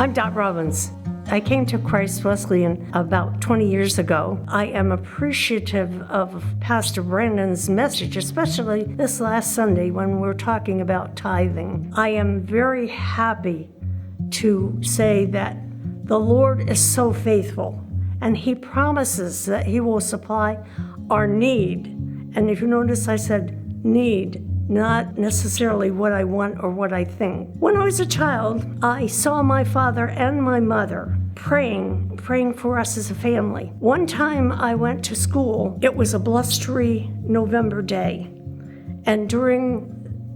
I'm Dot Robbins. I came to Christ Wesleyan about 20 years ago. I am appreciative of Pastor Brandon's message, especially this last Sunday when we're talking about tithing. I am very happy to say that the Lord is so faithful, and He promises that He will supply our need. And if you notice, I said need, not necessarily what I want or what I think. When I was a child, I saw my father and my mother praying for us as a family. One time I went to school. It was a blustery November day. And during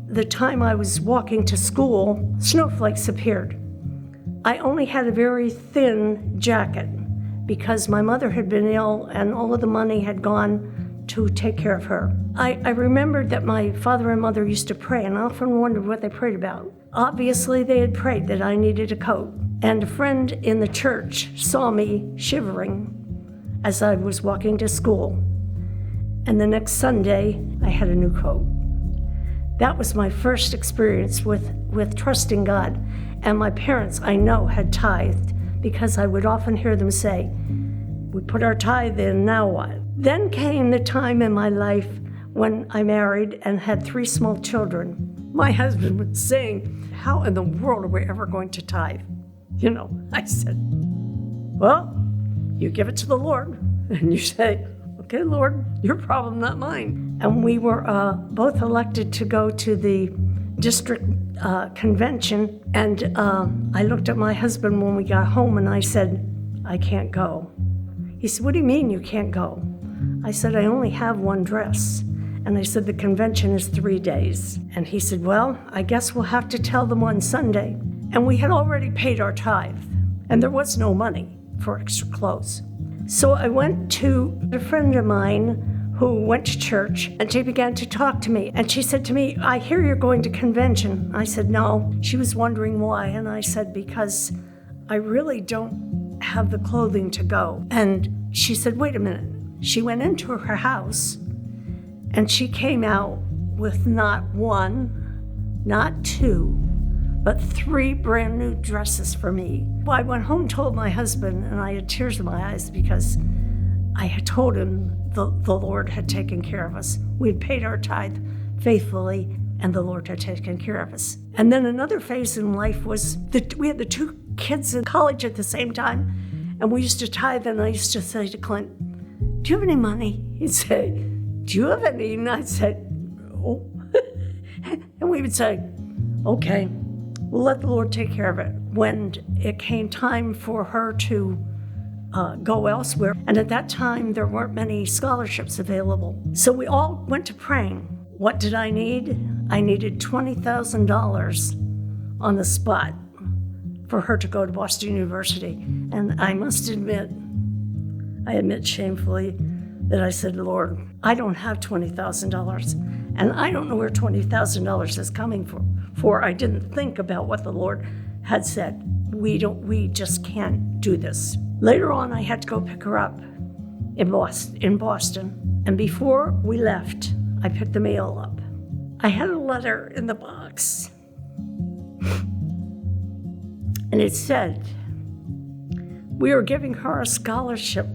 the time I was walking to school, snowflakes appeared. I only had a very thin jacket because my mother had been ill and all of the money had gone to take care of her. I remembered that my father and mother used to pray, and I often wondered what they prayed about. Obviously, they had prayed that I needed a coat. And a friend in the church saw me shivering as I was walking to school. And the next Sunday, I had a new coat. That was my first experience with trusting God. And my parents, I know, had tithed because I would often hear them say, "We put our tithe in, now what?" Then came the time in my life when I married and had 3 small children. My husband was saying, "How in the world are we ever going to tithe?" I said, "Well, you give it to the Lord and you say, 'Okay, Lord, your problem, not mine.'" And we were both elected to go to the district convention. And I looked at my husband when we got home and I said, "I can't go." He said, "What do you mean you can't go?" I said, "I only have one dress." And I said, "The convention is 3 days." And he said, "Well, I guess we'll have to tell them on Sunday." And we had already paid our tithe, and there was no money for extra clothes. So I went to a friend of mine who went to church, and she began to talk to me. And she said to me, "I hear you're going to convention." I said, "No." She was wondering why, and I said, "Because I really don't have the clothing to go." And she said, "Wait a minute." She went into her house, and she came out with not 1, not 2, but 3 brand new dresses for me. Well, I went home, told my husband, and I had tears in my eyes because I had told him the Lord had taken care of us. We had paid our tithe faithfully, and the Lord had taken care of us. And then another phase in life was that we had the 2 kids in college at the same time, and we used to tithe, and I used to say to Clint, "Do you have any money?" He'd say, "Do you have any?" And I'd say, "No." And we would say, "Okay, we'll let the Lord take care of it." When it came time for her to go elsewhere, and at that time there weren't many scholarships available, so we all went to praying. What did I need? I needed $20,000 on the spot for her to go to Boston University. And I must admit, I admit shamefully that I said, "Lord, I don't have $20,000, and I don't know where $20,000 is coming from." For I didn't think about what the Lord had said. We just can't do this. Later on, I had to go pick her up in Boston. And before we left, I picked the mail up. I had a letter in the box. And it said, "We are giving her a scholarship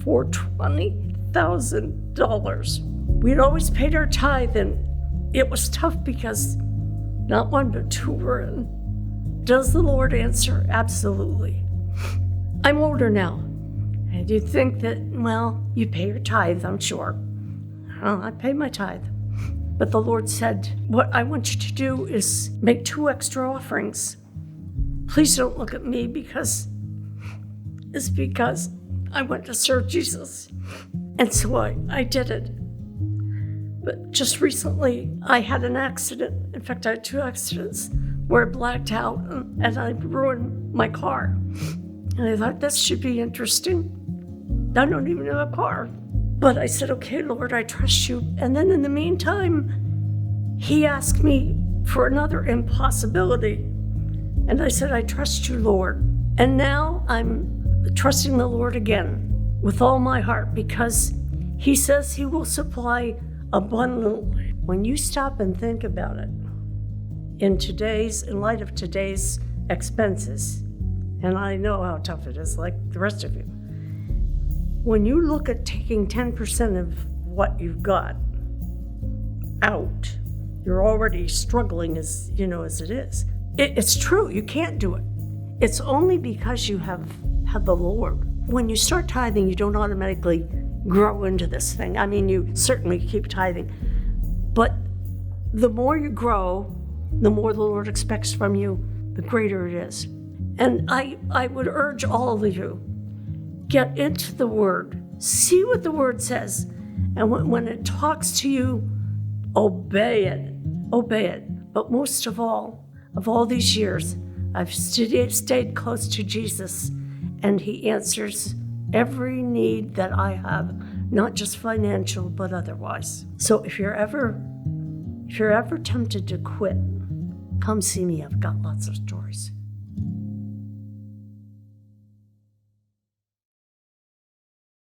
for $20,000. We'd always paid our tithe, and it was tough because not 1 but 2 were in. Does the Lord answer? Absolutely. I'm older now, and you'd think that, well, you pay your tithe, I'm sure. Well, I pay my tithe. But the Lord said, what I want you to do is make 2 extra offerings. Please don't look at me because I want to serve Jesus." And so I did it. But just recently, I had an accident. In fact, I had 2 accidents where I blacked out and I ruined my car. And I thought, this should be interesting. I don't even have a car. But I said, "Okay, Lord, I trust you." And then in the meantime, He asked me for another impossibility. And I said, "I trust you, Lord." And now I'm trusting the Lord again with all my heart because He says He will supply abundantly. When you stop and think about it, in light of today's expenses, And I know how tough it is, like the rest of you. When you look at taking 10% of what you've got out, you're already struggling as it is. It's true, you can't do it. It's only because you have the Lord. When you start tithing, you don't automatically grow into this thing. I mean, you certainly keep tithing, but the more you grow, the more the Lord expects from you, the greater it is. And I would urge all of you, get into the Word, see what the Word says, and when it talks to you, obey it. But most of all these years, I've stayed close to Jesus, and He answers every need that I have, not just financial, but otherwise. So if you're ever tempted to quit, come see me. I've got lots of stories.